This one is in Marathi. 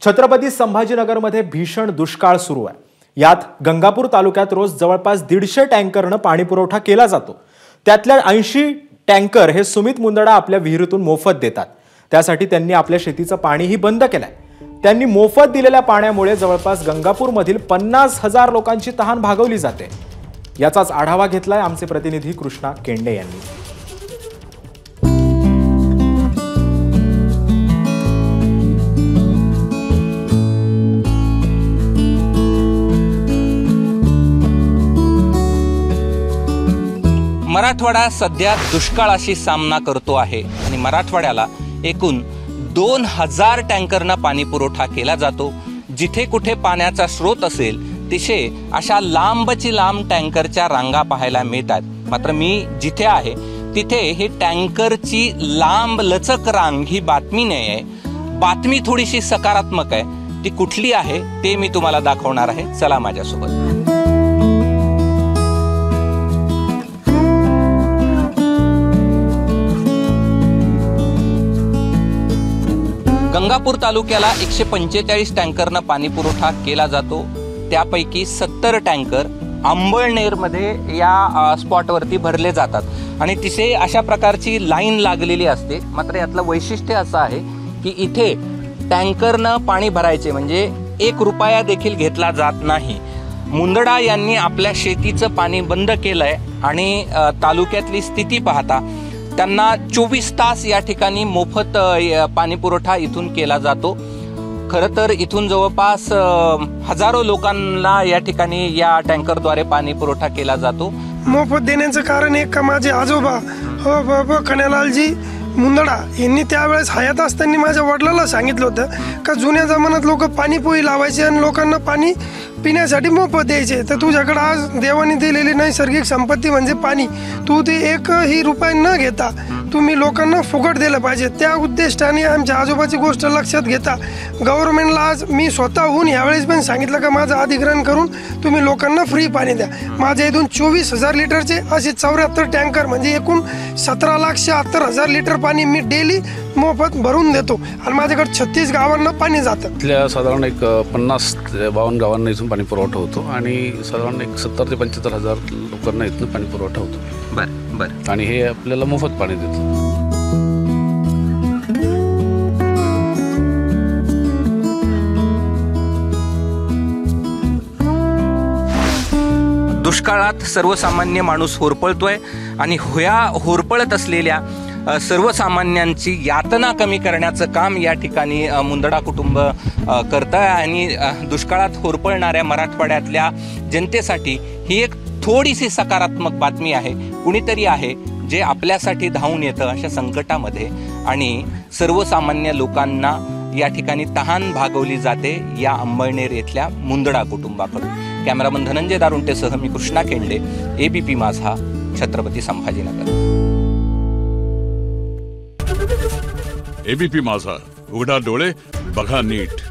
छत्रपती संभाजीनगरमध्ये भीषण दुष्काळ सुरू आहे। यात गंगापूर तालुक्यात रोज जवळपास 150 टँकरने पाणी पुरवठा केला जातो। त्यातल्या 80 टँकर हे सुमित मुंदडा आपल्या विहिरीतून मोफत देतात। त्यासाठी त्यांनी आपल्या शेतीचं पाणीही बंद केलंय। त्यांनी मोफत दिलेल्या पाण्यामुळे जवळपास गंगापूरमधील 50,000 लोकांची तहान भागवली जाते। याचाच आढावा घेतलाय आमचे प्रतिनिधी कृष्णा केंडे यांनी। मराठवाडा सध्या दुष्काळाशी सामना करतो आहे आणि मराठवाड्याला एकूण 2000 टँकरना पाणी पुरवठा केला जातो। जिथे कुठे पाण्याचा स्रोत असेल तिथे अशा लांबची लांब टँकरच्या रांगा पाहायला मिळतात। मात्र मी जिथे आहे तिथे ही टँकरची लांब लचक रांग ही बातमी नाही आहे। बातमी थोडीशी सकारात्मक आहे। ती कुठली आहे ते मी तुम्हाला दाखवणार आहे। चला माझ्यासोबत। गंगापूर तालुक्याला 145 टँकरना पाणी पुरवठा केला जातो। त्यापैकी 70 टँकर अंबळनेरमध्ये या स्पॉटवरती भरले जातात आणि तिथे अशा प्रकारची लाईन लागलेली असते। मात्र यातलं वैशिष्ट्य असं आहे की इथे टँकरनं पाणी भरायचे म्हणजे 1 रुपया देखील घेतला जात नाही। मुंदडा यांनी आपल्या शेतीचं पाणी बंद केलंय आणि तालुक्यातली स्थिती पाहता त्यांना 24 तास या ठिकाणी मोफत पाणी पुरवठा इथून केला जातो। खरं तर इथून जवळपास हजारो लोकांना या ठिकाणी या टँकरद्वारे पाणी पुरवठा केला जातो। मोफत देण्याचं कारण एक का माझे आजोबा कन्हैयालालजी मुंदडा यांनी त्यावेळेस हयात असताना माझ्या वडिलांना सांगितलं होतं का जुन्या जमान्यात लोक पाणीपोई लावायचे आणि लोकांना पाणी पिण्यासाठी मोफत द्यायचे। तर तुझ्याकडे आज देवाने दिलेली नैसर्गिक संपत्ती म्हणजे पाणी, तू ते 1ही रुपया न घेता तुम्ही लोकांना फुकट दिलं पाहिजे। त्या उद्दिष्टाने आमच्या आजोबाची गोष्ट लक्षात घेता गव्हर्नमेंटला आज मी स्वतःहून यावेळेस पण सांगितलं का माझं अधिग्रहण करून तुम्ही लोकांना फ्री पाणी द्या। माझ्या इथून 24,000 लिटरचे असे 74 टँकर म्हणजे एकूण 17,76,000 लिटर पाणी मी डेली मोफत भरून देतो आणि माझ्याकडे 36 गावांना पाणी जातं। इथल्या साधारण एक 50 ते 52 गावांना इथून पाणी पुरवठा होतो आणि साधारण एक 70,000 ते 75,000 लोकांना इथून पाणी पुरवठा होतो। बरं आणि हे आपल्याला मोफत पाणी देतो। दुष्काळात सर्वसामान्य माणूस होरपळतोय आणि ह्या होरपळत असलेल्या सर्वसामान्यांची यातना कमी करण्याचं काम या ठिकाणी मुंदडा कुटुंब करतं आणि दुष्काळात होरपळणाऱ्या मराठवाड्यातल्या जनतेसाठी ही एक थोडीशी सकारात्मक बातमी आहे। कुणीतरी आहे जे आपल्यासाठी धावून येतं अशा संकटामध्ये आणि सर्वसामान्य लोकांना या ठिकाणी तहान भागवली जाते या अंबळनेर येथल्या मुंदडा कुटुंबाकडून। कॅमेरामन धनंजय दारुंटेसह मी कृष्णा केंडे, एबीपी माझा, छत्रपती संभाजीनगर। एबीपी माझा, उघडा डोळे बघा नीट।